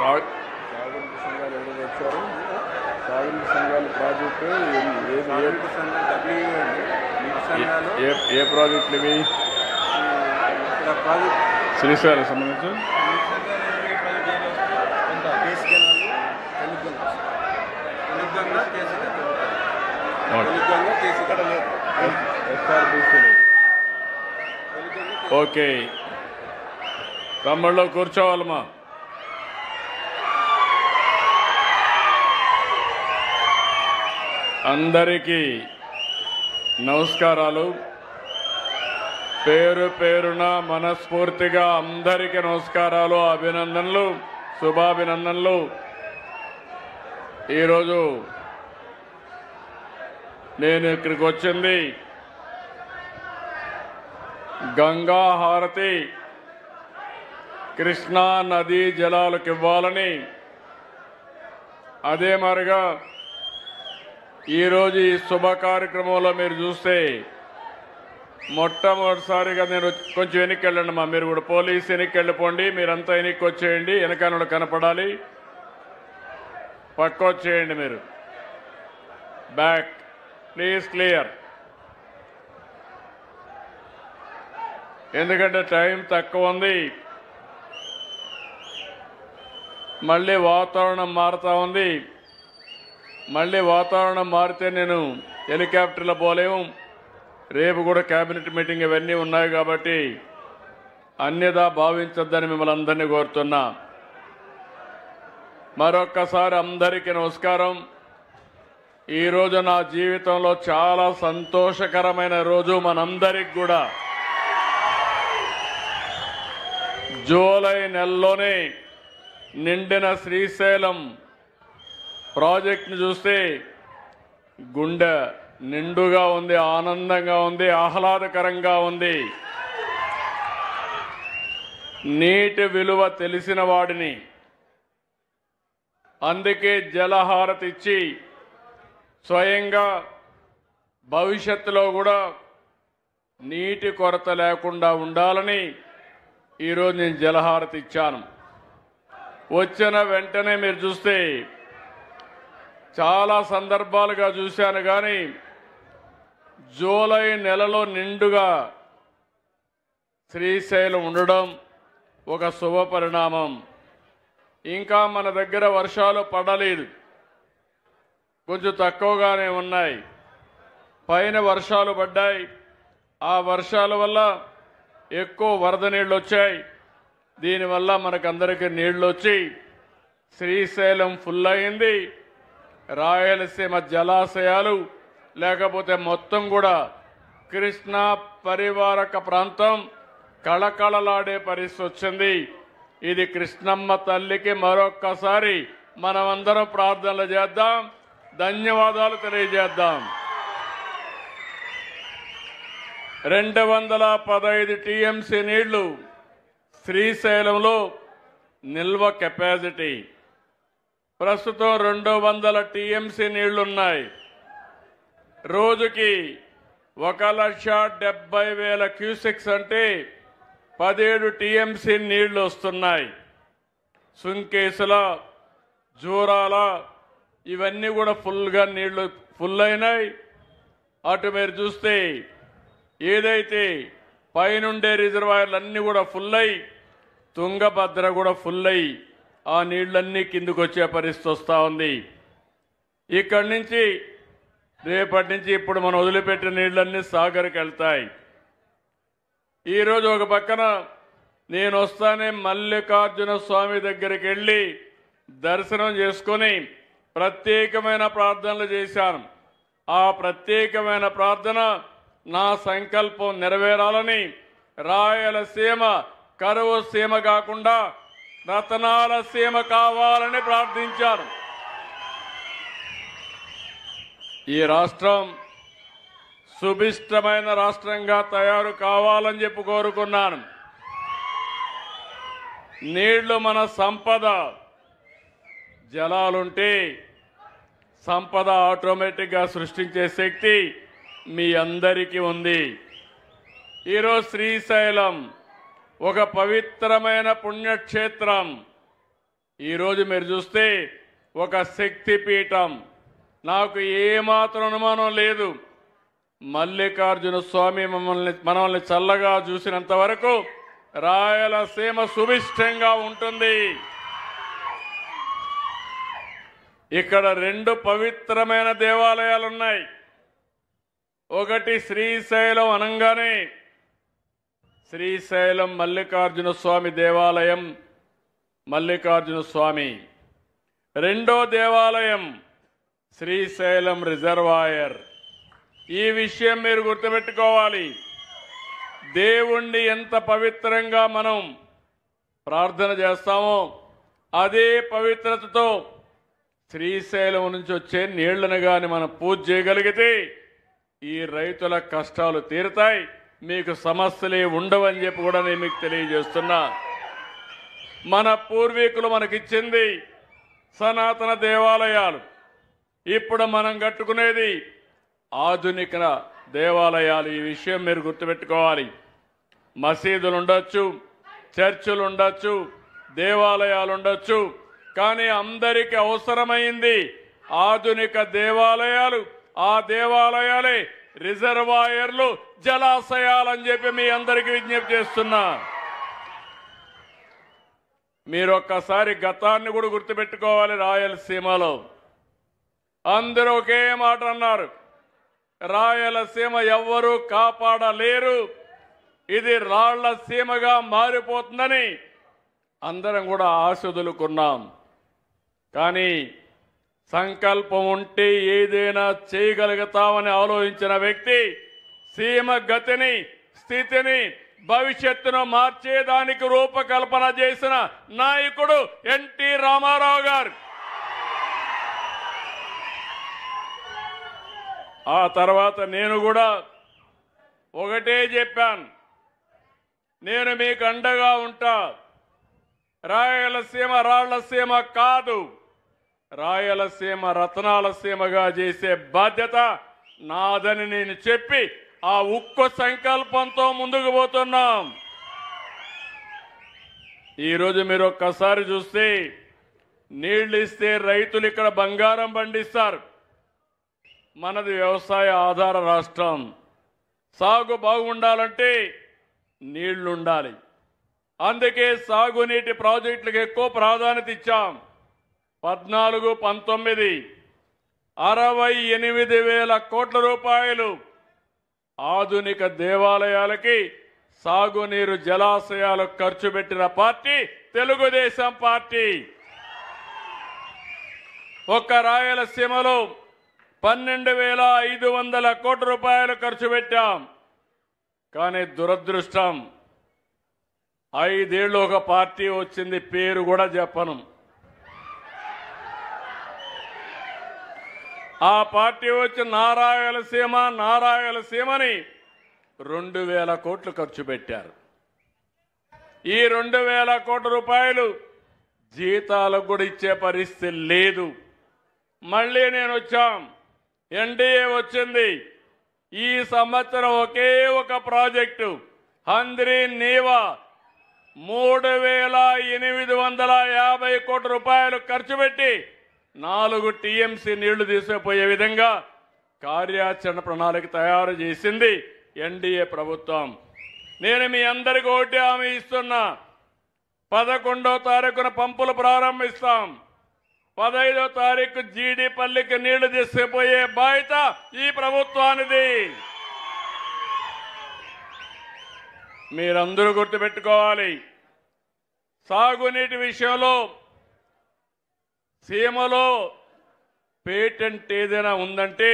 సాగునీటి సంఘాలు ఎవరు వచ్చారు? సాగునీటి సంఘాలు ప్రాజెక్టు ఏ ప్రాజెక్టులు ఇవి? శ్రీశైలం సంబంధించి ఓకే. తమ్ముళ్ళు కూర్చోవాలమ్మా. అందరికీ నమస్కారాలు. పేరు పేరున మనస్ఫూర్తిగా అందరికీ నమస్కారాలు, అభినందనలు, శుభాభినందనలు. ఈరోజు నేను ఇక్కడికి వచ్చింది గంగా హారతి కృష్ణా నదీ జలాలకు ఇవ్వాలని, అదే మరిగా ఈరోజు ఈ శుభ కార్యక్రమంలో మీరు చూస్తే మొట్టమొదటిసారిగా నేను కొంచెం వెనక్కి వెళ్ళండి అమ్మా. మీరు కూడా పోలీసు వెనక్కి వెళ్ళిపోండి, మీరంతా వెనక్కి వచ్చేయండి, వెనకాల కనపడాలి. పక్క వచ్చేయండి మీరు, బ్యాక్ ప్లీజ్ క్లియర్. ఎందుకంటే టైం తక్కువ ఉంది, మళ్ళీ వాతావరణం మారుతూ ఉంది. మళ్ళీ వాతావరణం మారితే నేను హెలికాప్టర్లో పోలేము. రేపు కూడా కేబినెట్ మీటింగ్ ఇవన్నీ ఉన్నాయి కాబట్టి అన్యదా భావించొద్దని మిమ్మల్ని అందరినీ కోరుతున్నా. మరొక్కసారి అందరికీ నమస్కారం. ఈరోజు నా జీవితంలో చాలా సంతోషకరమైన రోజు మనందరికి కూడా. జూలై నెలలోనే నిండిన శ్రీశైలం ప్రాజెక్టును చూస్తే గుండె నిండుగా ఉంది, ఆనందంగా ఉంది, ఆహ్లాదకరంగా ఉంది. నీటి విలువ తెలిసిన వాడిని, అందుకే జలహారతి ఇచ్చి స్వయంగా భవిష్యత్తులో కూడా నీటి కొరత లేకుండా ఉండాలని ఈరోజు నేను జలహారతి ఇచ్చాను. వచ్చిన వెంటనే మీరు చూస్తే చాలా సందర్భాలుగా చూశాను, కానీ జూలై నెలలో నిండుగా శ్రీశైలం ఉండడం ఒక శుభ పరిణామం. ఇంకా మన దగ్గర వర్షాలు పడలేదు, కొంచెం తక్కువగానే ఉన్నాయి. పైన వర్షాలు పడ్డాయి, ఆ వర్షాల వల్ల ఎక్కువ వరద నీళ్ళు వచ్చాయి. దీనివల్ల మనకందరికీ నీళ్లు వచ్చి శ్రీశైలం ఫుల్ అయింది. రాయలసీమ జలాశయాలు లేకపోతే మొత్తం కూడా కృష్ణా పరివారక ప్రాంతం కళకళలాడే పరిస్థితి వచ్చింది. ఇది కృష్ణమ్మ తల్లికి మరొక్కసారి మనమందరం ప్రార్థనలు చేద్దాం, ధన్యవాదాలు తెలియజేద్దాం. 215 టీఎంసీ నీళ్లు శ్రీశైలంలో నిల్వ కెపాసిటీ. ప్రస్తుతం 200 టీఎంసీ నీళ్లున్నాయి. రోజుకి 1,70,000 క్యూసెక్స్ అంటే 17 టీఎంసీ నీళ్లు వస్తున్నాయి. సుంకేసుల, జూరాల ఇవన్నీ కూడా ఫుల్గా నీళ్లు ఫుల్ అయినాయి. అటు మీరు చూస్తే ఏదైతే పైనుండే రిజర్వాయర్లు అన్నీ కూడా ఫుల్ అయ్యి, తుంగభద్ర కూడా ఫుల్ అయ్యి ఆ నీళ్లన్నీ కిందకు వచ్చే పరిస్థితి వస్తూ ఉంది. ఇక్కడి నుంచి రేపటి నుంచి ఇప్పుడు మనం వదిలిపెట్టిన నీళ్లన్నీ సాగర్కి వెళ్తాయి. ఈరోజు ఒక పక్కన నేను వస్తానే మల్లికార్జున స్వామి దగ్గరికి వెళ్ళి దర్శనం చేసుకొని ప్రత్యేకమైన ప్రార్థనలు చేశాను. ఆ ప్రత్యేకమైన ప్రార్థన నా సంకల్పం నెరవేరాలని, రాయలసీమ కరువు సీమ కాకుండా రతనాల సీమ కావాలని ప్రార్థించారు. ఈ రాష్ట్రం సుభిష్టమైన రాష్ట్రంగా తయారు కావాలని చెప్పి కోరుకున్నాను. నీళ్లు మన సంపద. జలాలుంటే సంపద ఆటోమేటిక్గా సృష్టించే శక్తి మీ అందరికీ ఉంది. ఈరోజు శ్రీశైలం ఒక పవిత్రమైన పుణ్యక్షేత్రం. ఈరోజు మీరు చూస్తే ఒక శక్తిపీఠం, నాకు ఏమాత్రం అనుమానం లేదు, మల్లికార్జున స్వామి మనల్ని చల్లగా చూసినంత వరకు రాయలసీమ సుభిష్టంగా ఉంటుంది. ఇక్కడ రెండు పవిత్రమైన దేవాలయాలు ఉన్నాయి. ఒకటి శ్రీశైలం అనంగానే శ్రీశైలం మల్లికార్జున స్వామి దేవాలయం, మల్లికార్జున స్వామి. రెండో దేవాలయం శ్రీశైలం రిజర్వాయర్. ఈ విషయం మీరు గుర్తుపెట్టుకోవాలి. దేవుణ్ణి ఎంత పవిత్రంగా మనం ప్రార్థన చేస్తామో అదే పవిత్రతతో శ్రీశైలం నుంచి వచ్చే నీళ్లను కానీ మనం పూజ చేయగలిగితే ఈ రైతుల కష్టాలు తీరుతాయి, మీకు సమస్యలే ఉండవని చెప్పి కూడా నేను మీకు తెలియజేస్తున్నా. మన పూర్వీకులు మనకిచ్చింది సనాతన దేవాలయాలు, ఇప్పుడు మనం కట్టుకునేది ఆధునిక దేవాలయాలు. ఈ విషయం మీరు గుర్తుపెట్టుకోవాలి. మసీదులు ఉండొచ్చు, చర్చిలు ఉండొచ్చు, దేవాలయాలు ఉండొచ్చు, కానీ అందరికీ అవసరమైంది ఆధునిక దేవాలయాలు. ఆ దేవాలయాలే రిజర్వాయర్లు, జలాశయాలని చెప్పి మీ అందరికీ విజ్ఞప్తి చేస్తున్నా. మీరు ఒక్కసారి గతాన్ని కూడా గుర్తుపెట్టుకోవాలి. రాయలసీమలో అందరూ ఒకే మాట అన్నారు, రాయలసీమ ఎవ్వరూ కాపాడలేరు, ఇది రాళ్ల సీమగా మారిపోతుందని అందరం కూడా ఆశ వదులుకున్నాం. కానీ సంకల్పం ఉంటే ఏదైనా చేయగలుగుతామని ఆలోచించిన వ్యక్తి సీమ గతిని, స్థితిని, భవిష్యత్తును మార్చేదానికి రూపకల్పన చేసిన నాయకుడు ఎన్టీ రామారావు గారు. ఆ తర్వాత నేను కూడా ఒకటే చెప్పాను, నేను మీకు అండగా ఉంటా. రాయలసీమ రాళ్లసీమ కాదు, రాయలసీమ రత్నాల సీమగా చేసే బాధ్యత నాదని నేను చెప్పి ఆ ఉక్కు సంకల్పంతో ముందుకు పోతున్నాం. ఈరోజు మీరు ఒక్కసారి చూస్తే నీళ్లు ఇస్తే రైతులు ఇక్కడ బంగారం పండిస్తారు. మనది వ్యవసాయ ఆధార రాష్ట్రం. సాగు బాగుండాలంటే నీళ్లు ఉండాలి. అందుకే సాగునీటి ప్రాజెక్టులకు ఎక్కువ ప్రాధాన్యత ఇచ్చాం. 14-19 68,000 కోట్ల రూపాయలు ఆధునిక దేవాలయాలకి, సాగునీరు జలాశయాలకు ఖర్చు పెట్టిన పార్టీ తెలుగుదేశం పార్టీ. ఒక్క రాయలసీమలో 12,500 కోట్ల రూపాయలు ఖర్చు పెట్టాం. కానీ దురదృష్టం, 5 ఏళ్ళు ఒక పార్టీ వచ్చింది, పేరు కూడా చెప్పను. ఆ పార్టీ వచ్చి నారాయలసీమని 2,000 కోట్లు ఖర్చు పెట్టారు. ఈ 2,000 కోట్ల రూపాయలు జీతాలకు కూడా ఇచ్చే పరిస్థితి లేదు. మళ్ళీ నేను వచ్చాం, ఎన్డీఏ వచ్చింది. ఈ సంవత్సరం ఒకే ఒక ప్రాజెక్టు హంద్రీ నీవా 3,850 కోట్ల రూపాయలు ఖర్చు పెట్టి 4 టీఎంసీ నీళ్లు తీసుకుపోయే విధంగా కార్యాచరణ ప్రణాళిక తయారు చేసింది ఎన్డీఏ ప్రభుత్వం. నేను మీ అందరికీ ఒకటి హామీ ఇస్తున్నా, 11వ తారీఖున పంపులు ప్రారంభిస్తాం. 15వ తారీఖు జీడిపల్లికి నీళ్లు తీసుకుపోయే బాధ్యత ఈ ప్రభుత్వానిది. మీరందరూ గుర్తుపెట్టుకోవాలి. సాగునీటి విషయంలో సీమలో పేటెంట్ ఏదైనా ఉందంటే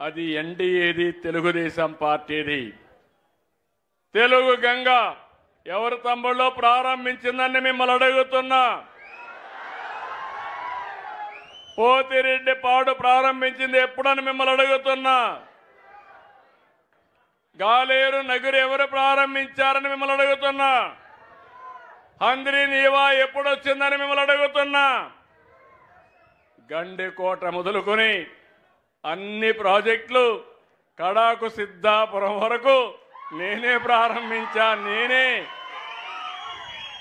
అది ఎన్డీఏది, తెలుగుదేశం పార్టీది. తెలుగు గంగ ఎవరు తమ్ముళ్ళు ప్రారంభించిందని మిమ్మల్ని అడుగుతున్నా. పోతిరెడ్డి పాడు ప్రారంభించింది ఎప్పుడని మిమ్మల్ని అడుగుతున్నా. గాలేరు నగరు ఎవరు ప్రారంభించారని మిమ్మల్ని అడుగుతున్నా. హంద్రీ నీవా ఎప్పుడు వచ్చిందని మిమ్మల్ని అడుగుతున్నా. గండికోట మొదలుకొని అన్ని ప్రాజెక్టులు కడాకు సిద్ధాపురం వరకు నేనే ప్రారంభించా, నేనే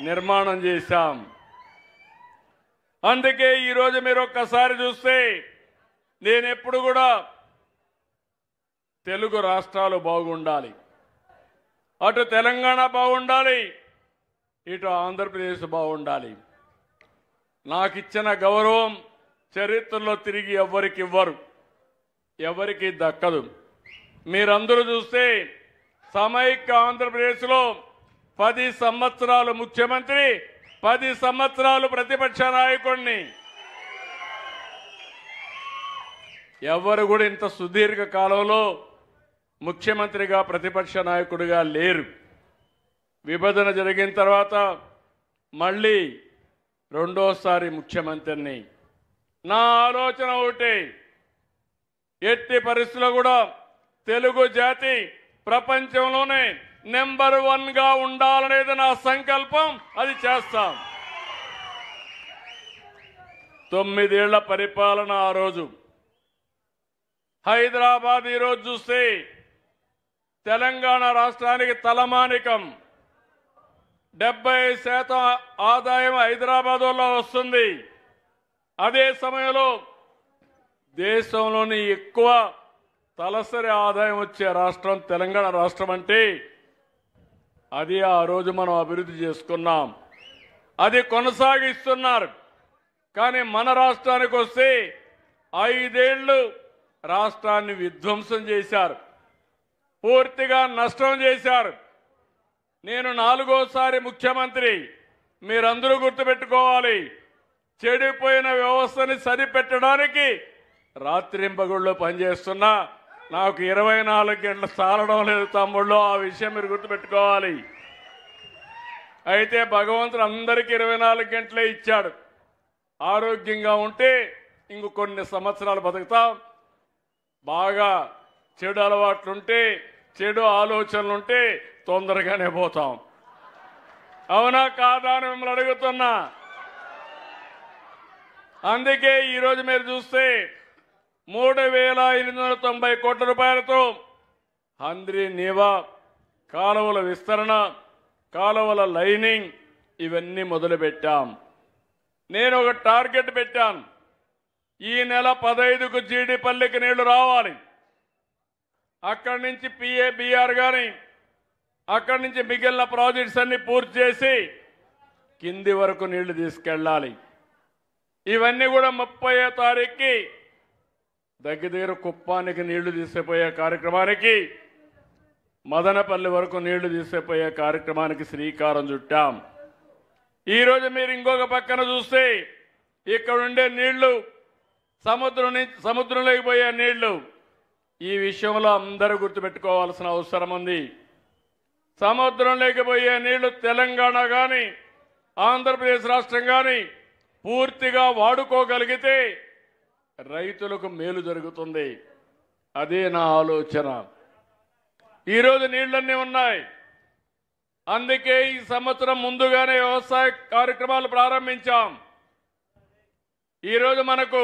నిర్మాణం చేశాం. అందుకే ఈరోజు మీరు ఒక్కసారి చూస్తే నేను ఎప్పుడు కూడా తెలుగు రాష్ట్రాలు బాగుండాలి, అటు తెలంగాణ బాగుండాలి, ఇటు ఆంధ్రప్రదేశ్ బాగుండాలి. నాకు ఇచ్చిన గౌరవం చరిత్రలో తిరిగి ఎవ్వరికి ఇవ్వరు, ఎవరికి దక్కదు. మీరందరూ చూస్తే సమైక్య ఆంధ్రప్రదేశ్లో 10 సంవత్సరాలు ముఖ్యమంత్రి, 10 సంవత్సరాలు ప్రతిపక్ష నాయకుడిని. ఎవరు కూడా ఇంత సుదీర్ఘ కాలంలో ముఖ్యమంత్రిగా ప్రతిపక్ష నాయకుడిగా లేరు. విభజన జరిగిన తర్వాత మళ్ళీ రెండోసారి ముఖ్యమంత్రిని. నా ఆలోచన ఒకటే, ఎట్టి పరిస్థితుల్లో కూడా తెలుగు జాతి ప్రపంచంలోనే నెంబర్ 1గా ఉండాలనేది నా సంకల్పం. అది చేస్తాం. 9 ఏళ్ల పరిపాలన ఆ రోజు. హైదరాబాద్ ఈరోజు చూస్తే తెలంగాణ రాష్ట్రానికి తలమానికం. 70% ఆదాయం హైదరాబాద్లో వస్తుంది. అదే సమయంలో దేశంలోని ఎక్కువ తలసరి ఆదాయం వచ్చే రాష్ట్రం తెలంగాణ రాష్ట్రం. అంటే అది ఆ రోజు మనం అభివృద్ధి చేసుకున్నాం, అది కొనసాగిస్తున్నారు. కానీ మన రాష్ట్రానికి వస్తే 5 ఏళ్లు రాష్ట్రాన్ని విధ్వంసం చేశారు, పూర్తిగా నష్టం చేశారు. నేను 4వసారి ముఖ్యమంత్రి. మీరందరూ గుర్తుపెట్టుకోవాలి, చెడిపోయిన వ్యవస్థని సరిపెట్టడానికి రాత్రింపగుళ్ళు పనిచేస్తున్నా నాకు 24 గంటలు చాలడం లేదు తమ్ముళ్ళు. ఆ విషయం మీరు గుర్తుపెట్టుకోవాలి. అయితే భగవంతుడు అందరికీ 24 గంటలే ఇచ్చాడు. ఆరోగ్యంగా ఉంటే ఇంక కొన్ని సంవత్సరాలు బతుకుతాం. బాగా చెడు అలవాట్లుంటే, చెడు ఆలోచనలుంటే తొందరగానే పోతాం. అవునా కాదా అని మిమ్మల్ని అడుగుతున్నా. అందుకే ఈరోజు మీరు చూస్తే 3,890 కోట్ల రూపాయలతో హంద్రీ నీవా కాలువల విస్తరణ, కాలువల లైనింగ్ ఇవన్నీ మొదలుపెట్టాం. నేను ఒక టార్గెట్ పెట్టాను, ఈ నెల 15కు జీడిపల్లికి నీళ్లు రావాలి. అక్కడి నుంచి PABR కానీ అక్కడి నుంచి మిగిలిన ప్రాజెక్ట్స్ అన్ని పూర్తి చేసి కింది వరకు నీళ్లు తీసుకెళ్ళాలి. ఇవన్నీ కూడా 30వ తారీఖుకి దగ్గర కుప్పానికి నీళ్లు తీసుకుపోయే కార్యక్రమానికి, మదనపల్లి వరకు నీళ్లు తీసుకుపోయే కార్యక్రమానికి శ్రీకారం చుట్టాం. ఈరోజు మీరు ఇంకొక పక్కన చూస్తే ఇక్కడ ఉండే నీళ్లు సముద్రంలోకి పోయే నీళ్లు. ఈ విషయంలో అందరూ గుర్తుపెట్టుకోవాల్సిన అవసరం ఉంది. సముద్రంలోకి పోయే నీళ్లు తెలంగాణ కానీ ఆంధ్రప్రదేశ్ రాష్ట్రం కానీ పూర్తిగా వాడుకోగలిగితే రైతులకు మేలు జరుగుతుంది. అదే నా ఆలోచన. ఈరోజు నీళ్లన్నీ ఉన్నాయి. అందుకే ఈ సంవత్సరం ముందుగానే వ్యవసాయ కార్యక్రమాలు ప్రారంభించాం. ఈరోజు మనకు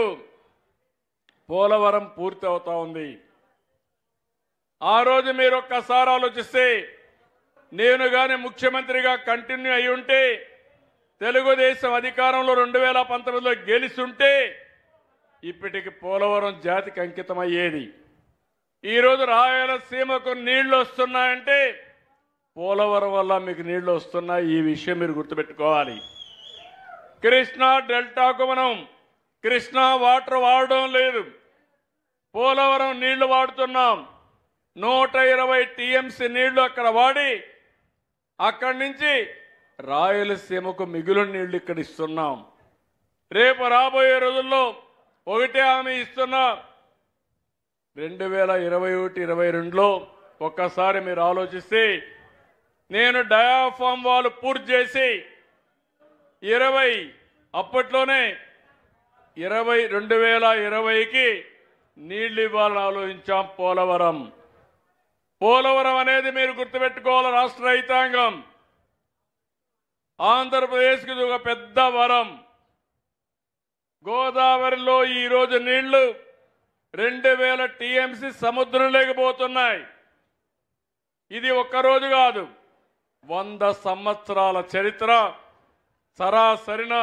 పోలవరం పూర్తి అవుతా ఉంది. ఆ రోజు మీరు ఒక్కసారి ఆలోచిస్తే, నేను కానీ ముఖ్యమంత్రిగా కంటిన్యూ అయి ఉంటే, తెలుగుదేశం అధికారంలో 2019లో గెలిచుంటే ఇప్పటికి పోలవరం జాతికి అంకితమయ్యేది. ఈరోజు రాయలసీమకు నీళ్లు వస్తున్నాయంటే పోలవరం వల్ల మీకు నీళ్లు వస్తున్నాయి. ఈ విషయం మీరు గుర్తుపెట్టుకోవాలి. కృష్ణా డెల్టాకు మనం కృష్ణా వాటర్ వాడడం లేదు, పోలవరం నీళ్లు వాడుతున్నాం. 120 TMC నీళ్లు అక్కడ వాడి అక్కడి నుంచి రాయలసీమకు మిగులు నీళ్లు ఇక్కడ ఇస్తున్నాం. రేపు రాబోయే రోజుల్లో ఒకటే హామీ ఇస్తున్నా, 2021-22లో ఒక్కసారి మీరు ఆలోచిస్తే నేను డయాఫామ్ వాల్ పూర్తి చేసి 20 అప్పట్లోనే 2020కి నీళ్లు ఇవ్వాలని ఆలోచించాం. పోలవరం అనేది మీరు గుర్తుపెట్టుకోవాలి. రాష్ట్ర రైతాంగం ఆంధ్రప్రదేశ్కి ఇది ఒక పెద్ద వరం. గోదావరిలో ఈరోజు నీళ్లు 2000 TMC సముద్రంలోకి పోతున్నాయి. ఇది ఒక్కరోజు కాదు, 100 సంవత్సరాల చరిత్ర. సరాసరిన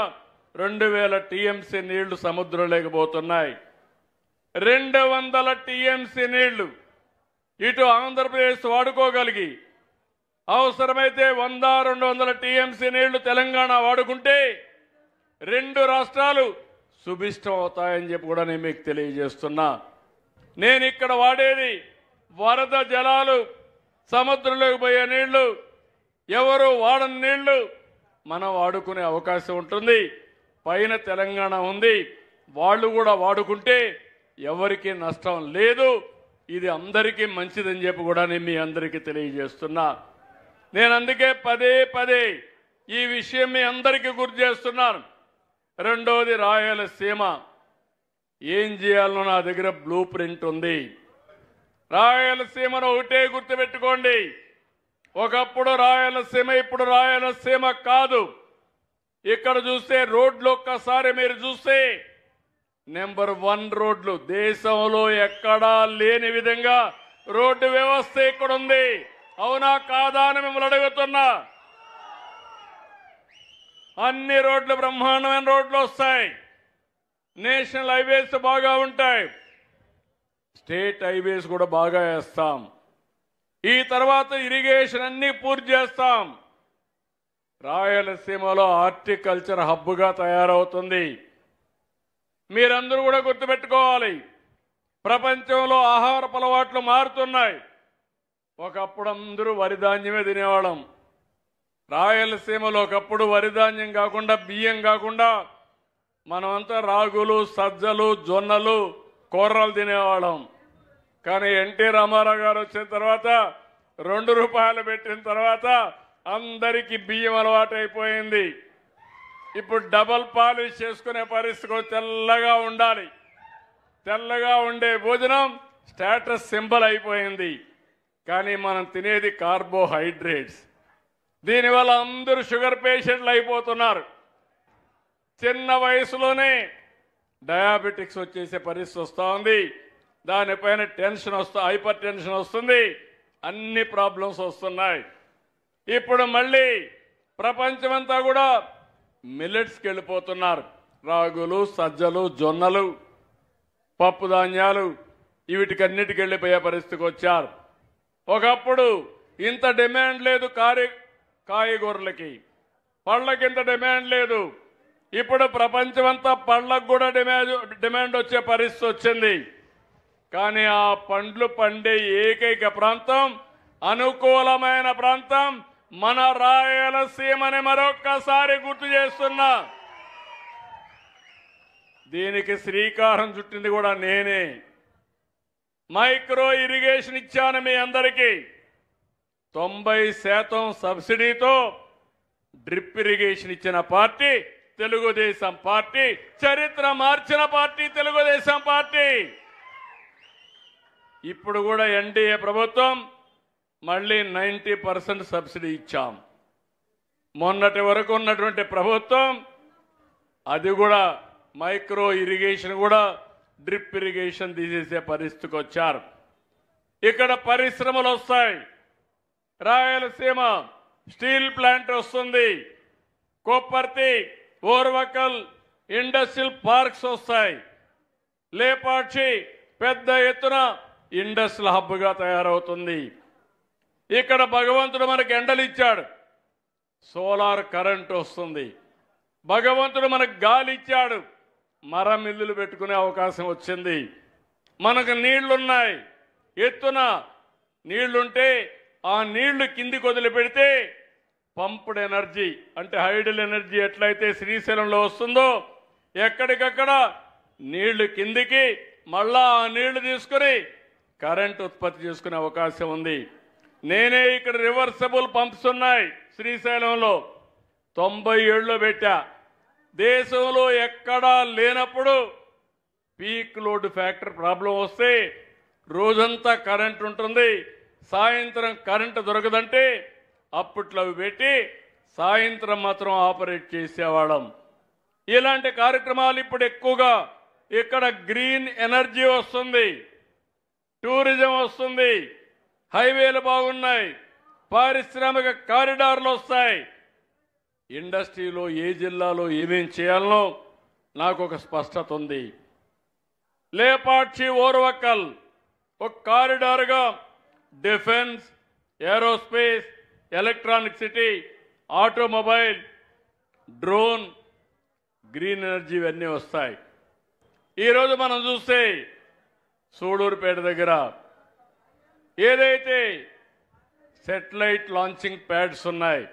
2000 టీఎంసీ నీళ్లు సముద్రంలోకి పోతున్నాయి. 200 టీఎంసీ నీళ్లు ఇటు ఆంధ్రప్రదేశ్ వాడుకోగలిగి అవసరమైతే 100-200 టీఎంసీ నీళ్లు తెలంగాణ వాడుకుంటే 2 రాష్ట్రాలు సుభిష్టం అవుతాయని చెప్పి కూడా నేను మీకు తెలియజేస్తున్నా. నేను ఇక్కడ వాడేది వరద జలాలు, సముద్రంలోకి పోయే నీళ్లు, ఎవరు వాడని నీళ్లు మనం వాడుకునే అవకాశం ఉంటుంది. పైన తెలంగాణ ఉంది, వాళ్ళు కూడా వాడుకుంటే ఎవరికి నష్టం లేదు. ఇది అందరికీ మంచిదని చెప్పి కూడా నేను మీ అందరికీ తెలియజేస్తున్నా. నేను అందుకే పదే పదే ఈ విషయం మీ అందరికీ గుర్తు చేస్తున్నాను. రెండోది రాయలసీమ. ఏం చేయాలనో నా దగ్గర బ్లూ ప్రింట్ ఉంది. రాయలసీమను ఒకటే గుర్తుపెట్టుకోండి, ఒకప్పుడు రాయలసీమ, ఇప్పుడు రాయలసీమ కాదు. ఇక్కడ చూస్తే రోడ్లు ఒక్కసారి మీరు చూస్తే నెంబర్ 1 రోడ్లు, దేశంలో ఎక్కడా లేని విధంగా రోడ్డు వ్యవస్థ ఇక్కడ ఉంది. అవునా కాదా అని మిమ్మల్ని అడుగుతున్నా. అన్ని రోడ్లు బ్రహ్మాండమైన రోడ్లు వస్తాయి. నేషనల్ హైవేస్ బాగా ఉంటాయి, స్టేట్ హైవేస్ కూడా బాగా వేస్తాం. ఈ తర్వాత ఇరిగేషన్ అన్ని పూర్తి చేస్తాం. రాయలసీమలో హార్టికల్చర్ హబ్గా తయారవుతుంది. మీరందరూ కూడా గుర్తుపెట్టుకోవాలి, ప్రపంచంలో ఆహారపు అలవాట్లు మారుతున్నాయి. ఒకప్పుడు అందరూ వరిధాన్యమే తినేవాళ్ళం. రాయలసీమలో ఒకప్పుడు వరిధాన్యం కాకుండా, బియ్యం కాకుండా మనమంతా రాగులు, సజ్జలు, జొన్నలు, కూరలు తినేవాళ్ళం. కానీ ఎన్టీ రామారావు గారు వచ్చిన తర్వాత 2 రూపాయలు పెట్టిన తర్వాత అందరికీ బియ్యం అలవాటు అయిపోయింది. ఇప్పుడు డబల్ పాలిష్ చేసుకునే పరిస్థితి, తెల్లగా ఉండాలి. తెల్లగా ఉండే భోజనం స్టేటస్ సింబల్ అయిపోయింది. కానీ మనం తినేది కార్బోహైడ్రేట్స్. దీనివల్ల అందరూ షుగర్ పేషెంట్లు అయిపోతున్నారు. చిన్న వయసులోనే డయాబెటిక్స్ వచ్చేసే పరిస్థితి వస్తూ ఉంది. దానిపైన టెన్షన్ హైపర్ టెన్షన్ వస్తుంది. అన్ని ప్రాబ్లమ్స్ వస్తున్నాయి. ఇప్పుడు మళ్ళీ ప్రపంచమంతా కూడా మిల్లెట్స్కి వెళ్ళిపోతున్నారు. రాగులు, సజ్జలు, జొన్నలు, పప్పు ధాన్యాలు, వీటికన్నిటికి వెళ్ళిపోయే పరిస్థితికి వచ్చారు. ఒకప్పుడు ఇంత డిమాండ్ లేదు కాయగూరలకి, పళ్ళకి ఇంత డిమాండ్ లేదు. ఇప్పుడు ప్రపంచమంతా పళ్ళకు కూడా డిమాండ్ వచ్చే పరిస్థితి వచ్చింది. కానీ ఆ పండ్లు పండే ఏకైక ప్రాంతం, అనుకూలమైన ప్రాంతం మన రాయలసీమని మరొక్కసారి గుర్తు చేస్తున్నా. దీనికి శ్రీకారం చుట్టింది కూడా నేనే. మైక్రో ఇరిగేషన్ ఇచ్చాను మీ అందరికీ. 90% సబ్సిడీతో డ్రిప్ ఇరిగేషన్ ఇచ్చిన పార్టీ తెలుగుదేశం పార్టీ. చరిత్ర మార్చిన పార్టీ తెలుగుదేశం పార్టీ. ఇప్పుడు కూడా ఎన్డీఏ ప్రభుత్వం మళ్ళీ 90% సబ్సిడీ ఇచ్చాం. మొన్నటి వరకు ఉన్నటువంటి ప్రభుత్వం అది కూడా మైక్రో ఇరిగేషన్ కూడా డ్రిప్ ఇరిగేషన్ తీసేసే పరిస్థితికి వచ్చారు. ఇక్కడ పరిశ్రమలు వస్తాయి. రాయలసీమ స్టీల్ ప్లాంట్ వస్తుంది. కొప్పర్తి, ఓర్వకల్ ఇండస్ట్రియల్ పార్క్స్ వస్తాయి. లేపాక్షి పెద్ద ఎత్తున ఇండస్ట్రియల్ హబ్గా తయారవుతుంది. ఇక్కడ భగవంతుడు మనకు ఎండలు ఇచ్చాడు, సోలార్ కరెంట్ వస్తుంది. భగవంతుడు మనకు గాలి ఇచ్చాడు, మరం ఇల్లులు పెట్టుకునే అవకాశం వచ్చింది. మనకు నీళ్లున్నాయి, ఎత్తున నీళ్లుంటే ఆ నీళ్లు కిందికి వదిలిపెడితే పంప్డ్ ఎనర్జీ అంటే హైడల్ ఎనర్జీ ఎట్లయితే శ్రీశైలంలో వస్తుందో ఎక్కడికక్కడ నీళ్లు కిందికి మళ్ళా ఆ నీళ్లు తీసుకుని కరెంట్ ఉత్పత్తి చేసుకునే అవకాశం ఉంది. నేనే ఇక్కడ రివర్సబుల్ పంప్స్ ఉన్నాయి శ్రీశైలంలో 97లో పెట్టా. దేశంలో ఎక్కడా లేనప్పుడు పీక్ లోడ్ ఫ్యాక్టర్ ప్రాబ్లం వస్తే రోజంతా కరెంట్ ఉంటుంది, సాయంత్రం కరెంటు దొరకదంటే అప్పట్లో అవి పెట్టి సాయంత్రం మాత్రం ఆపరేట్ చేసేవాళ్ళం. ఇలాంటి కార్యక్రమాలు ఇప్పుడు ఎక్కువగా ఇక్కడ గ్రీన్ ఎనర్జీ వస్తుంది, టూరిజం వస్తుంది, హైవేలు బాగున్నాయి, పారిశ్రామిక కారిడార్లు వస్తాయి. ఇండస్ట్రీలో ఏ జిల్లాలో ఏమేం చేయాలనో నాకు ఒక స్పష్టత ఉంది. లేపాక్షి ఓర్వకల్ ఒక కారిడార్గా defence, aerospace, electronic city, automobile, drone, green energy ఇవన్నీ వస్తాయి. ఈరోజు మనం చూస్తే సూడూరుపేట దగ్గర ఏదైతే సెటిలైట్ లాంచింగ్ ప్యాడ్స్ ఉన్నాయి,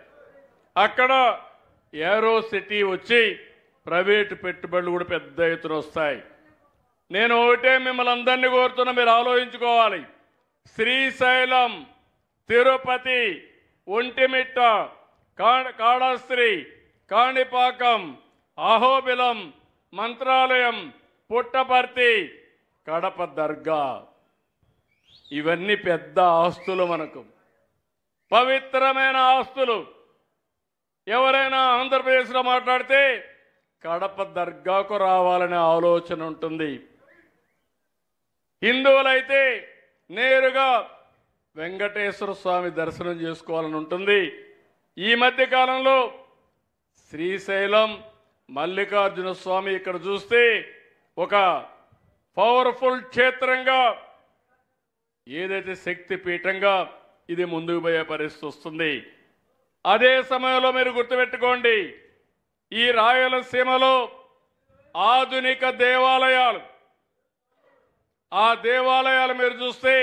అక్కడ ఏరో సిటీ వచ్చి ప్రైవేటు పెట్టుబడులు కూడా పెద్ద ఎత్తున వస్తాయి. నేను ఒకటే మిమ్మల్ని అందరినీ కోరుతున్నా, మీరు ఆలోచించుకోవాలి. శ్రీశైలం, తిరుపతి, ఒంటిమిట్ట, కాళహస్తి, కాణిపాకం, అహోబిలం, మంత్రాలయం, పుట్టపర్తి, కడప దర్గా ఇవన్నీ పెద్ద ఆస్తులు, మనకు పవిత్రమైన ఆస్తులు. ఎవరైనా ఆంధ్రప్రదేశ్లో మాట్లాడితే కడప దర్గాకు రావాలనే ఆలోచన ఉంటుంది. హిందువులైతే నేరుగా వెంకటేశ్వర స్వామి దర్శనం చేసుకోవాలని ఉంటుంది. ఈ మధ్య కాలంలో శ్రీశైలం మల్లికార్జున స్వామి ఇక్కడ చూస్తే ఒక పవర్ఫుల్ క్షేత్రంగా, ఏదైతే శక్తి పీఠంగా ఇది ముందుకు పోయే పరిస్థితి వస్తుంది. అదే సమయంలో మీరు గుర్తుపెట్టుకోండి, ఈ రాయలసీమలో ఆధునిక దేవాలయాలు, ఆ దేవాలయాలు మీరు చూస్తే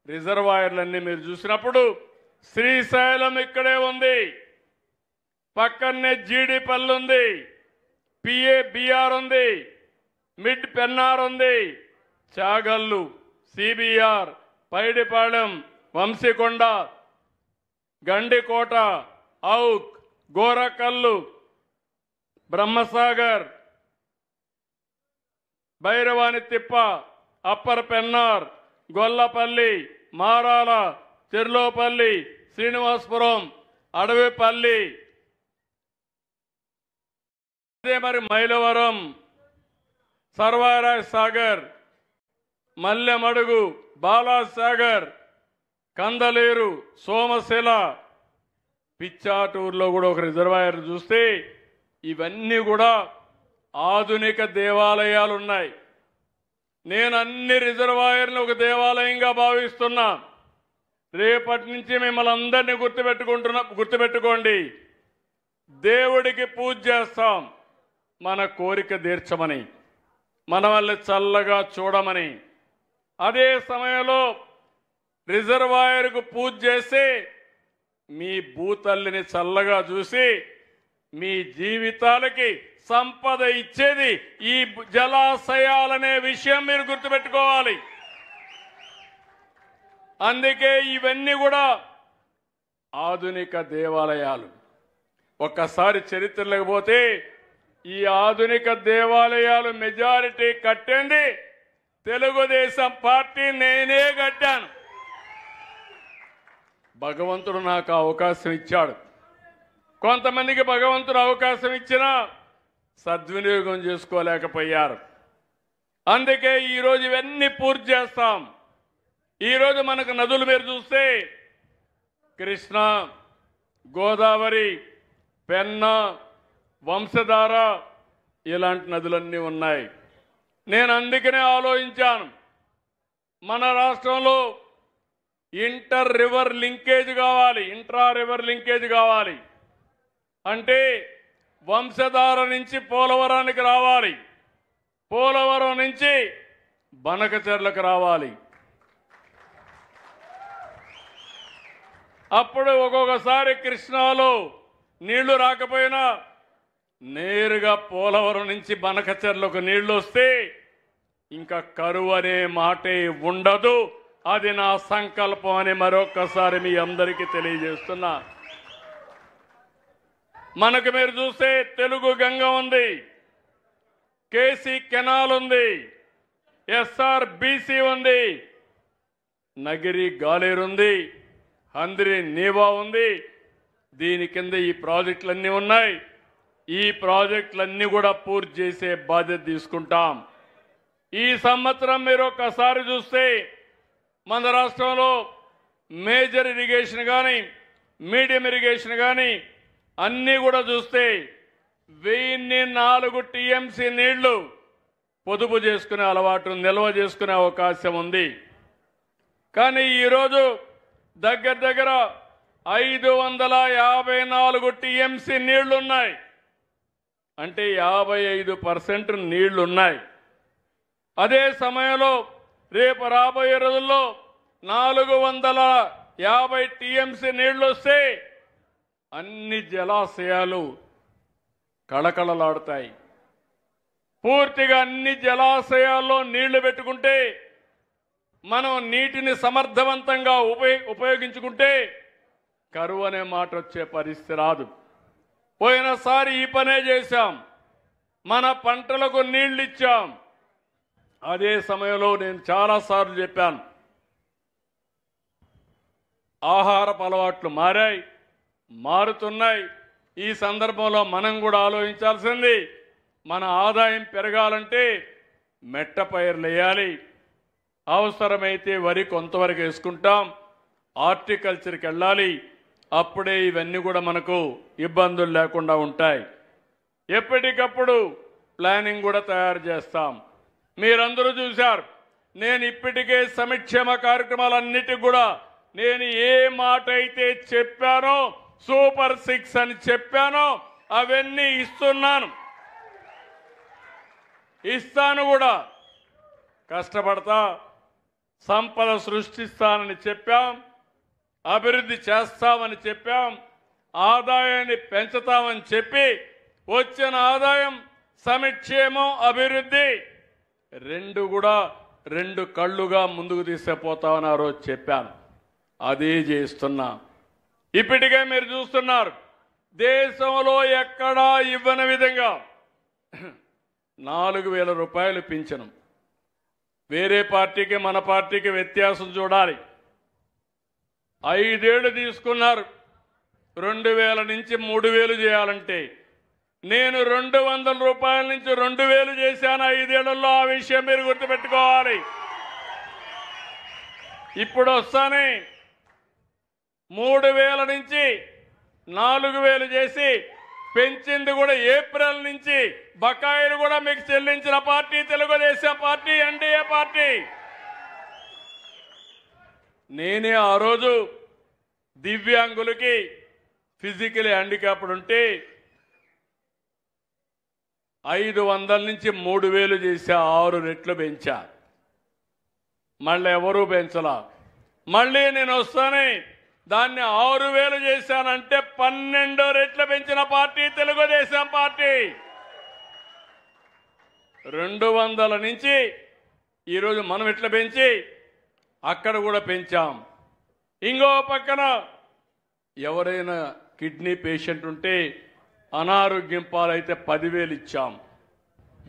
రిజర్వాయర్లన్నీ మీరు చూసినప్పుడు శ్రీశైలం ఇక్కడే ఉంది, పక్కనే జీడిపల్లి ఉంది, బిఆర్ ఉంది, మిడ్ పెన్నార్ ఉంది, చాగల్లు, సిబిఆర్, పైడిపాళెం, వంశీకొండ, గండికోట, ఔక్, గోరకల్లు, బ్రహ్మసాగర్, భైరవాని తిప్ప, అప్పర్ పెన్నార్, గొల్లపల్లి, మారాల, చెర్లోపల్లి, శ్రీనివాసపురం, అడవిపల్లి, అదే మరి మైలవరం, సర్వారాయ్ సాగర్, మల్లెమడుగు, బాలాసాగర్, కందలేరు, సోమశిల, పిచ్చాటూరులో కూడా ఒక రిజర్వాయర్ చూస్తే ఇవన్నీ కూడా ఆధునిక దేవాలయాలు ఉన్నాయి. నేను అన్ని రిజర్వాయర్లు ఒక దేవాలయంగా భావిస్తున్నా. రేపటి నుంచి మిమ్మల్ని అందరినీ గుర్తుపెట్టుకోండి. దేవుడికి పూజ చేస్తాం, మన కోరిక తీర్చమని, మన వల్ల చల్లగా చూడమని. అదే సమయంలో రిజర్వాయర్కు పూజ చేసి మీ భూతల్లిని చల్లగా చూసి మీ జీవితాలకి సంపద ఇచ్చేది ఈ జలాశయాలనే విషయం మీరు గుర్తుపెట్టుకోవాలి. అందుకే ఇవన్నీ కూడా ఆధునిక దేవాలయాలు. ఒక్కసారి చరిత్రలోకి పోతే ఈ ఆధునిక దేవాలయాలు మెజారిటీ కట్టింది తెలుగుదేశం పార్టీ, నేనే కట్టాను. భగవంతుడు నాకు అవకాశం ఇచ్చాడు. కొంతమందికి భగవంతుడు అవకాశం ఇచ్చినా సద్వినియోగం చేసుకోలేకపోయారు. అందుకే ఈరోజు ఇవన్నీ పూర్తి చేస్తాం. ఈరోజు మనకు నదులు మీరు చూస్తే కృష్ణ, గోదావరి, పెన్నా, వంశధార ఇలాంటి నదులన్నీ ఉన్నాయి. నేను అందుకనే ఆలోచించాను, మన రాష్ట్రంలో ఇంట్రా రివర్ లింకేజ్ కావాలి. అంటే వంశధార నుంచి పోలవరానికి రావాలి, పోలవరం నుంచి బనకచెర్లకు రావాలి. అప్పుడు ఒక్కొక్కసారి కృష్ణాలో నీళ్లు రాకపోయినా నేరుగా పోలవరం నుంచి బనకచెర్లకు నీళ్లు వస్తే ఇంకా కరువు అనే మాటే ఉండదు. అది నా సంకల్పం అని మరొక్కసారి మీ అందరికీ తెలియజేస్తున్నా. మనకు మీరు చూస్తే తెలుగు గంగ ఉంది, కేసీ కెనాల్ ఉంది, ఎస్ఆర్బిసి ఉంది, నగిరి గాలేరు ఉంది, హంద్రి నీవా ఉంది. దీని కింద ఈ ప్రాజెక్టులన్నీ ఉన్నాయి. ఈ ప్రాజెక్టులన్నీ కూడా పూర్తి చేసే బాధ్యత తీసుకుంటాం. ఈ సంవత్సరం మీరు ఒక్కసారి చూస్తే మన రాష్ట్రంలో మేజర్ ఇరిగేషన్ కానీ, మీడియం ఇరిగేషన్ కానీ, అన్నీ కూడా చూస్తే 1004 టీఎంసీ నీళ్లు పొదుపు చేసుకునే అలవాటు, నిల్వ చేసుకునే అవకాశం ఉంది. కానీ ఈరోజు దగ్గర దగ్గర 554 టీఎంసీ నీళ్లున్నాయి. అంటే 55% నీళ్లున్నాయి. అదే సమయంలో రేపు రాబోయే రోజుల్లో 450 టీఎంసీ నీళ్లు వస్తే అన్ని జలాశయాలు కళకళలాడుతాయి. పూర్తిగా అన్ని జలాశయాల్లో నీళ్లు పెట్టుకుంటే, మనం నీటిని సమర్థవంతంగా ఉపయోగించుకుంటే కరువు అనే మాట వచ్చే పరిస్థితి రాదు. పోయినసారి ఈ పనే చేశాం. మన పంటలకు నీళ్లు ఇచ్చాం. అదే సమయంలో నేను చాలాసార్లు చెప్పాను, ఆహారపు అలవాట్లు మారాయి, మారుతున్నాయి. ఈ సందర్భంలో మనం కూడా ఆలోచించాల్సింది, మన ఆదాయం పెరగాలంటే మెట్ట పైర్లు వేయాలి. అవసరమైతే వరి కొంతవరకు వేసుకుంటాం, హార్టికల్చర్కి వెళ్ళాలి. అప్పుడే ఇవన్నీ కూడా మనకు ఇబ్బందులు లేకుండా ఉంటాయి. ఎప్పటికప్పుడు ప్లానింగ్ కూడా తయారు చేస్తాం. మీరందరూ చూశారు, నేను ఇప్పటికే సంక్షేమ కార్యక్రమాలన్నిటికి కూడా నేను ఏ మాట అయితే చెప్పానో, సూపర్ 6 అని చెప్పానో అవన్నీ ఇస్తాను కూడా. కష్టపడతా, సంపద సృష్టిస్తానని చెప్పాం, అభివృద్ధి చేస్తామని చెప్పాం, ఆదాయాన్ని పెంచుతామని చెప్పి వచ్చిన ఆదాయం, సంక్షేమం, అభివృద్ధి రెండు కళ్ళుగా ముందుకు తీసుకుపోతామని ఆ రోజు చెప్పాను. అదే చేస్తున్నా. ఇప్పటికే మీరు చూస్తున్నారు, దేశంలో ఎక్కడా ఇవ్వని విధంగా 4000 రూపాయలు పింఛను. వేరే పార్టీకి మన పార్టీకి వ్యత్యాసం చూడాలి. 5 ఏళ్ళు తీసుకున్నారు 2000 నుంచి 3000 చేయాలంటే. నేను 200 రూపాయల నుంచి 2000 చేశాను 5 ఏళ్లలో. ఆ విషయం మీరు గుర్తుపెట్టుకోవాలి. ఇప్పుడు వస్తానే 3000 నుంచి 4000 చేసి పెంచింది కూడా ఏప్రిల్ నుంచి. బకాయిలు కూడా మీకు చెల్లించిన party Telugu Desam party, NDA party. నేనే ఆ రోజు దివ్యాంగులకి, ఫిజికలీ హ్యాండిక్యాప్డ్ ఉంటే 500 నుంచి 3000 చేశా. 6 రెట్లు పెంచా. మళ్ళీ ఎవరూ పెంచలా. మళ్ళీ నేను వస్తానే దాన్ని 6000 చేశానంటే 12 రెట్లు పెంచిన పార్టీ తెలుగుదేశం పార్టీ. 200 నుంచి ఈరోజు మనం ఎట్లా పెంచి అక్కడ కూడా పెంచాం. ఇంకో పక్కన ఎవరైనా కిడ్నీ పేషెంట్ ఉంటే అనారోగ్యం పాలైతే 10,000 ఇచ్చాం.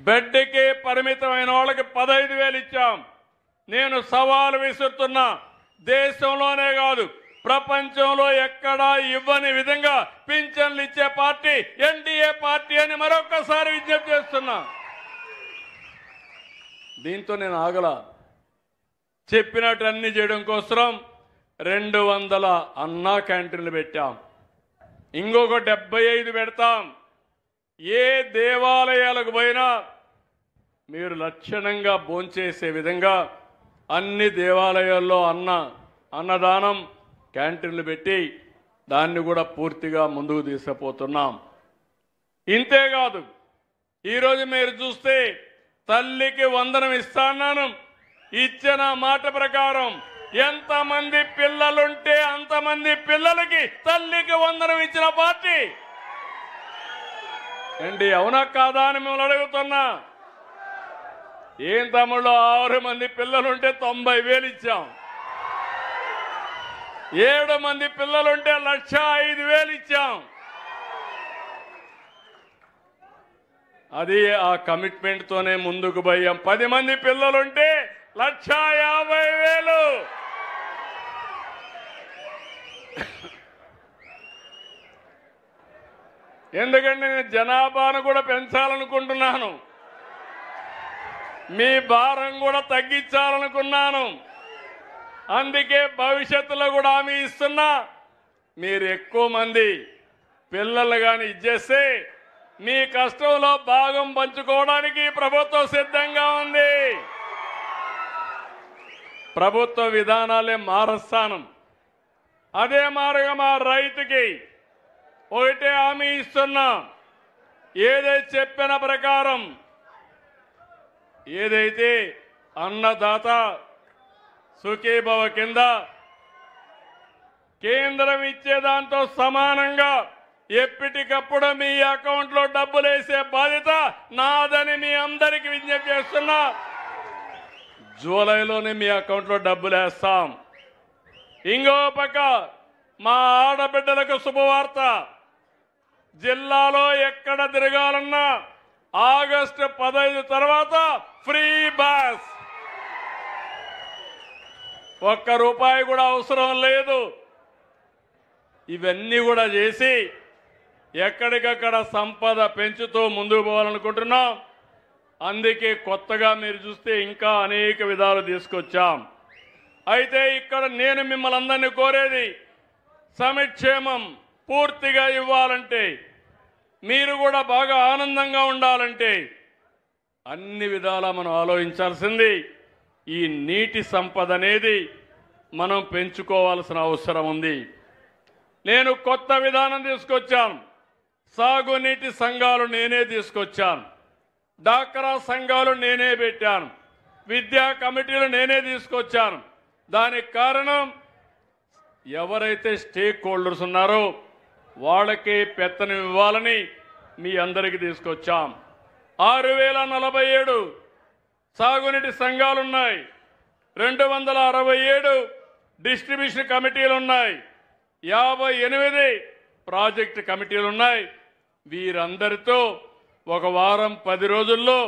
బెడ్కి పరిమితమైన వాళ్ళకి 15,000 ఇచ్చాం. నేను సవాలు విసురుతున్నా, దేశంలోనే కాదు ప్రపంచంలో ఎక్కడా ఇవ్వని విధంగా పింఛన్లు ఇచ్చే పార్టీ ఎన్డీఏ పార్టీ అని మరొకసారి విజ్ఞప్తి చేస్తున్నా. దీంతో నేను ఆగల. చెప్పినట్టు అన్ని చేయడం కోసం 200 అన్నా క్యాంటీన్లు పెట్టాం. ఇంకొక 75 పెడతాం. ఏ దేవాలయాలకు పోయినా మీరు లక్షణంగా భోంచేసే విధంగా అన్ని దేవాలయాల్లో అన్నదానం క్యాంటీన్లు పెట్టి దాన్ని కూడా పూర్తిగా ముందుకు తీసుకుపోతున్నాం. ఇంతేకాదు, ఈరోజు మీరు చూస్తే తల్లికి వందనం ఇస్తాను. ఇచ్చిన మాట ప్రకారం ఎంతమంది పిల్లలుంటే అంతమంది పిల్లలకి తల్లికి వందనం ఇచ్చిన పార్టీ ఏంటి? అవునా కాదా అని మిమ్మల్ని అడుగుతున్నా. ఏం తమ్ముళ్ళు, 6 మంది పిల్లలుంటే 90,000 ఇచ్చాం. 7 మంది పిల్లలుంటే 1,05,000 ఇచ్చాం. అది ఆ కమిట్మెంట్ తోనే ముందుకు పోయాం. 10 మంది పిల్లలుంటే 1,50,000. ఎందుకంటే నేను జనాభాను కూడా పెంచాలనుకుంటున్నాను, మీ భారం కూడా తగ్గించాలనుకున్నాను. అందుకే భవిష్యత్తులో కూడా హామీ ఇస్తున్నా, మీరు ఎక్కువ మంది పిల్లలు కానీ ఇచ్చేస్తే మీ కష్టంలో భాగం పంచుకోవడానికి ప్రభుత్వం సిద్ధంగా ఉంది. ప్రభుత్వ విధానాలే మారస్తాను. అదే మార్గం ఆ రైతుకి ఒకటే హామీ ఇస్తున్నా. ఏదైతే చెప్పిన ప్రకారం ఏదైతే అన్నదాత సుఖీభవ కింద కేంద్రం ఇచ్చే దాంతో సమానంగా ఎప్పటికప్పుడు మీ అకౌంట్లో డబ్బులు వేసే బాధ్యత నాదని మీ అందరికీ విజ్ఞప్తి చేస్తున్నా. జూలైలోనే మీ అకౌంట్లో డబ్బులు వేస్తాం. ఇంకో పక్క మా ఆడబిడ్డలకు శుభవార్త. జిల్లాలో ఎక్కడ తిరగాలన్నా ఆగస్టు 15 తర్వాత ఫ్రీ బస్. ₹1 కూడా అవసరం లేదు. ఇవన్నీ కూడా చేసి ఎక్కడికక్కడ సంపద పెంచుతూ ముందుకు పోవాలనుకుంటున్నాం. అందుకే కొత్తగా మీరు చూస్తే ఇంకా అనేక విధాలు తీసుకొచ్చాం. అయితే ఇక్కడ నేను మిమ్మల్ని అందరినీ కోరేది సంక్షేమం పూర్తిగా ఇవ్వాలంటే, మీరు కూడా బాగా ఆనందంగా ఉండాలంటే అన్ని విధాలా మనం ఆలోచించాల్సింది ఈ నీటి సంపద అనేది మనం పెంచుకోవాల్సిన అవసరం ఉంది. నేను కొత్త విధానం తీసుకొచ్చాను. సాగునీటి సంఘాలు నేనే తీసుకొచ్చాను. డాక్రా సంఘాలు నేనే పెట్టాను. విద్యా కమిటీలు నేనే తీసుకొచ్చాను. దానికి కారణం ఎవరైతే స్టేక్ హోల్డర్స్ ఉన్నారో వాళ్ళకి పెత్తనం ఇవ్వాలని మీ అందరికీ తీసుకొచ్చాం. 6047 సాగునీటి సంఘాలున్నాయి. 267 డిస్ట్రిబ్యూషన్ కమిటీలు ఉన్నాయి. 58 ప్రాజెక్టు కమిటీలు ఉన్నాయి. వీరందరితో ఒక వారం 10 రోజుల్లో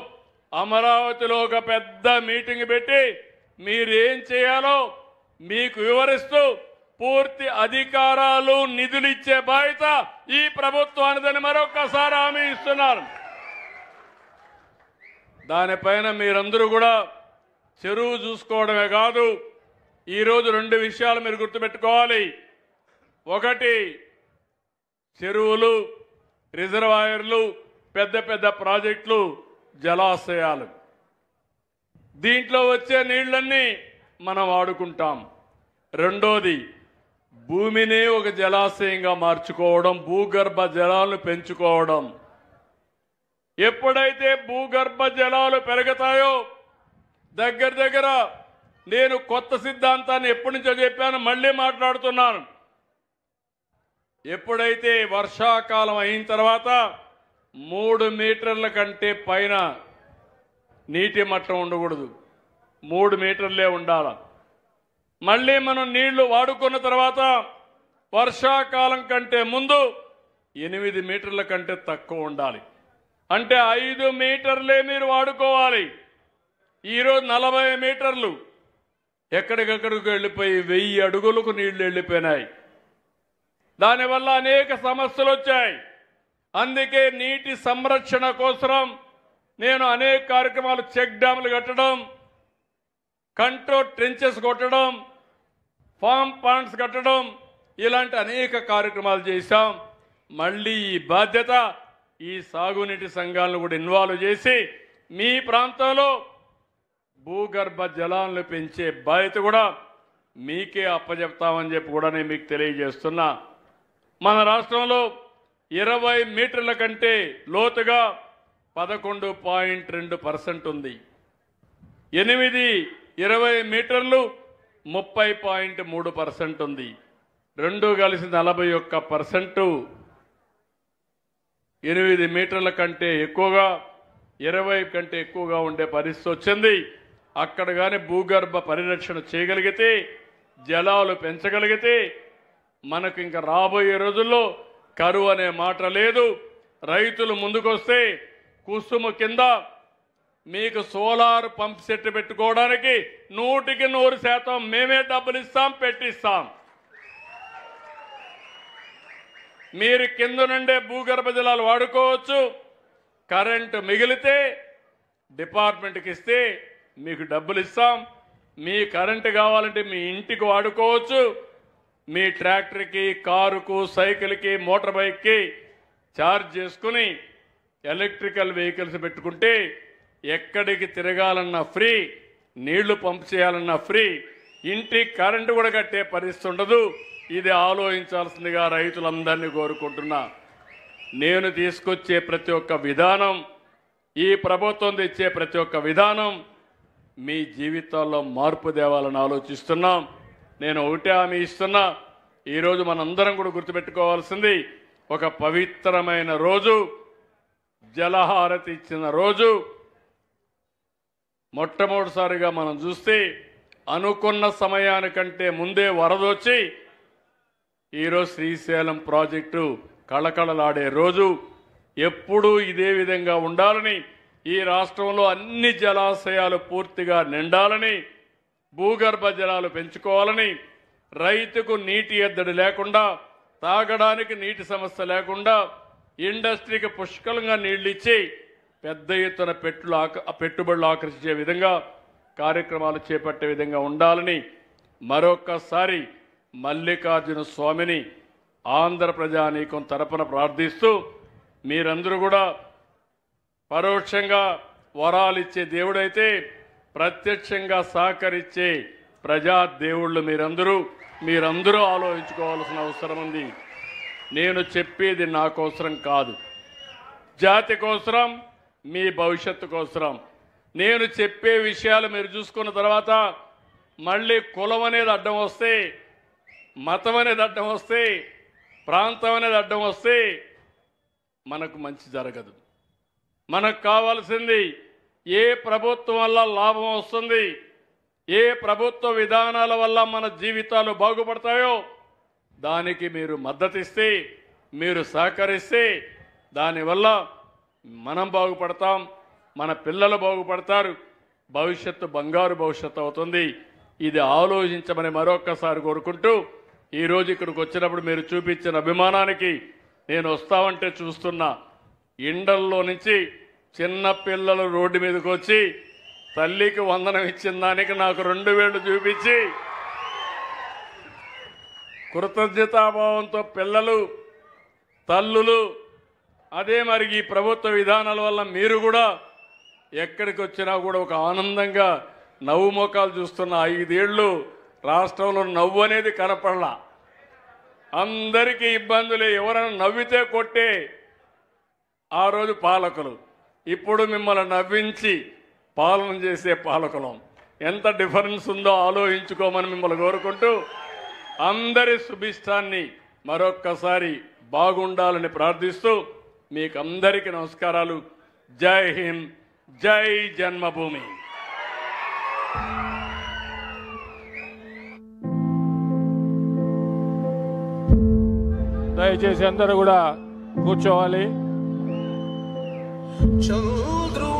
అమరావతిలో ఒక పెద్ద మీటింగ్ పెట్టి మీరేం చేయాలో మీకు వివరిస్తూ పూర్తి అధికారాలు నిధులు ఇచ్చే బాధ్యత ఈ ప్రభుత్వానిదని మరొకసారి హామీ ఇస్తున్నాను. దానిపైన మీరందరూ కూడా చెరువు చూసుకోవడమే కాదు, ఈరోజు 2 విషయాలు మీరు గుర్తుపెట్టుకోవాలి. ఒకటి, చెరువులు, రిజర్వాయర్లు, పెద్ద పెద్ద ప్రాజెక్టులు, జలాశయాలు. దీంట్లో వచ్చే నీళ్లన్నీ మనం వాడుకుంటాం. రెండోది, భూమిని ఒక జలాశయంగా మార్చుకోవడం, భూగర్భ జలాలను పెంచుకోవడం. ఎప్పుడైతే భూగర్భ జలాలు పెరుగుతాయో దగ్గర నేను కొత్త సిద్ధాంతాన్ని ఎప్పటి నుంచో చెప్పాను, మళ్ళీ మాట్లాడుతున్నాను. ఎప్పుడైతే వర్షాకాలం అయిన తర్వాత 3 మీటర్ల కంటే పైన నీటి మట్టం ఉండకూడదు, 3 మీటర్లే ఉండాలి. మళ్ళీ మనం నీళ్లు వాడుకున్న తర్వాత వర్షాకాలం కంటే ముందు 8 మీటర్ల కంటే తక్కువ ఉండాలి. అంటే 5 మీటర్లే మీరు వాడుకోవాలి. ఈరోజు 40 మీటర్లు ఎక్కడికక్కడికి వెళ్ళిపోయి 1000 అడుగులకు నీళ్లు వెళ్ళిపోయినాయి. దానివల్ల అనేక సమస్యలు వచ్చాయి. అందుకే నీటి సంరక్షణ కోసం నేను అనేక కార్యక్రమాలు, చెక్ డ్యాములు కట్టడం, కంట్రోల్ ట్రెంచెస్ కొట్టడం, ఫామ్ పాండ్స్ కట్టడం, ఇలాంటి అనేక కార్యక్రమాలు చేశాం. మళ్ళీ ఈ బాధ్యత ఈ సాగునీటి సంఘాలను కూడా ఇన్వాల్వ్ చేసి మీ ప్రాంతంలో భూగర్భ జలాలను పెంచే బాధ్యత కూడా మీకే అప్పచెప్తామని చెప్పి కూడా నేను మీకు తెలియజేస్తున్నా. మన రాష్ట్రంలో 20 మీటర్ల కంటే లోతుగా 11.2% ఉంది. 20 మీటర్లు 30.3% ఉంది. 2 కలిసి 41%. 8 మీటర్ల కంటే ఎక్కువగా, 20 కంటే ఎక్కువగా ఉండే పరిస్థితి వచ్చింది. అక్కడ కానీ భూగర్భ పరిరక్షణ చేయగలిగితే, జలాలు పెంచగలిగితే మనకు ఇంకా రాబోయే రోజుల్లో కరువు అనే మాట లేదు. రైతులు ముందుకొస్తే కుసుమ కింద మీకు సోలార్ పంప్ సెట్ పెట్టుకోవడానికి 100% మేమే డబ్బులు ఇస్తాం, పెట్టిస్తాం. మీరు కింద నుండే భూగర్భ జలాలు వాడుకోవచ్చు. కరెంటు మిగిలితే డిపార్ట్మెంట్కి ఇస్తే మీకు డబ్బులు ఇస్తాం. మీ కరెంటు కావాలంటే మీ ఇంటికి వాడుకోవచ్చు. మీ ట్రాక్టర్కి, కారుకు, సైకిల్కి, మోటార్ బైక్కి ఛార్జ్ చేసుకుని ఎలక్ట్రికల్ వెహికల్స్ పెట్టుకుంటే ఎక్కడికి తిరగాలన్నా ఫ్రీ, నీళ్లు పంప్ చేయాలన్నా ఫ్రీ, ఇంటికి కరెంటు కూడా కట్టే పరిస్థితి ఉండదు. ఇది ఆలోచించాల్సిందిగా రైతులందరినీ కోరుకుంటున్నా. నేను తీసుకొచ్చే ప్రతి ఒక్క విధానం, ఈ ప్రభుత్వం తెచ్చే ప్రతి ఒక్క విధానం మీ జీవితాల్లో మార్పు తేవాలని ఆలోచిస్తున్నాం. నేను ఒకటే హామీ ఇస్తున్నా, ఈరోజు మనందరం కూడా గుర్తుపెట్టుకోవాల్సింది ఒక పవిత్రమైన రోజు, జలహారతి ఇచ్చిన రోజు. మొట్టమొదటిసారిగా మనం చూస్తే అనుకున్న సమయానికంటే ముందే వరదొచ్చి ఈరోజు శ్రీశైలం ప్రాజెక్టు కళకళలాడే రోజు. ఎప్పుడూ ఇదే విధంగా ఉండాలని, ఈ రాష్ట్రంలో అన్ని జలాశయాలు పూర్తిగా నిండాలని, భూగర్భ జలాలు పెంచుకోవాలని, రైతుకు నీటి ఎద్దడి లేకుండా, తాగడానికి నీటి సమస్య లేకుండా, ఇండస్ట్రీకి పుష్కలంగా నీళ్లు ఇచ్చి పెద్ద ఎత్తున పెట్టుబడులు ఆకర్షించే విధంగా కార్యక్రమాలు చేపట్టే విధంగా ఉండాలని మరొక్కసారి మల్లికార్జున స్వామిని ఆంధ్ర ప్రజానీకం తరపున ప్రార్థిస్తూ, మీరందరూ కూడా పరోక్షంగా వరాలిచ్చే దేవుడైతే ప్రత్యక్షంగా సహకరించే ప్రజా దేవుళ్ళు మీరందరూ ఆలోచించుకోవాల్సిన అవసరం ఉంది. నేను చెప్పేది నా కోసరం కాదు, జాతి కోసరం, మీ భవిష్యత్తు కోసరం. నేను చెప్పే విషయాలు మీరు చూసుకున్న తర్వాత మళ్ళీ కులం అనేది అడ్డం వస్తే, మతం అనేది అడ్డం వస్తే, ప్రాంతం అనేది అడ్డం వస్తే మనకు మంచి జరగదు. మనకు కావాల్సింది ఏ ప్రభుత్వం వల్ల లాభం వస్తుంది, ఏ ప్రభుత్వ విధానాల వల్ల మన జీవితాలు బాగుపడతాయో దానికి మీరు మద్దతిస్తే, మీరు సహకరిస్తే దానివల్ల మనం బాగుపడతాం, మన పిల్లలు బాగుపడతారు, భవిష్యత్తు బంగారు భవిష్యత్తు అవుతుంది. ఇది ఆలోచించమని మరొక్కసారి కోరుకుంటూ, ఈరోజు ఇక్కడికి వచ్చినప్పుడు మీరు చూపించిన అభిమానానికి నేను వస్తామంటే చూస్తున్నా. ఇండల్లో నుంచి చిన్న పిల్లలు రోడ్డు మీదకి వచ్చి తల్లికి వందనం ఇచ్చిన దానికి నాకు 2 వేళ్లు చూపించి కృతజ్ఞతాభావంతో పిల్లలు, తల్లులు, అదే మరి ఈ ప్రభుత్వ విధానాల వల్ల మీరు కూడా ఎక్కడికి వచ్చినా కూడా ఒక ఆనందంగా నవ్వు ముఖాలు చూస్తున్న 5 ఏళ్ళు రాష్ట్రంలో నవ్వు అనేది కనపడలా. అందరికీ ఇబ్బందులే, ఎవరైనా నవ్వితే కొట్టే ఆ రోజు పాలకులు, ఇప్పుడు మిమ్మల్ని నవ్వించి పాలన చేసే పాలకులం. ఎంత డిఫరెన్స్ ఉందో ఆలోచించుకోమని మిమ్మల్ని కోరుకుంటూ, అందరి శుభిష్టాన్ని మరొక్కసారి బాగుండాలని ప్రార్థిస్తూ మీకు అందరికీ నమస్కారాలు. జై హింద్, జై జన్మభూమి. దయచేసి అందరూ కూడా కూర్చోవాలి. చంద్రు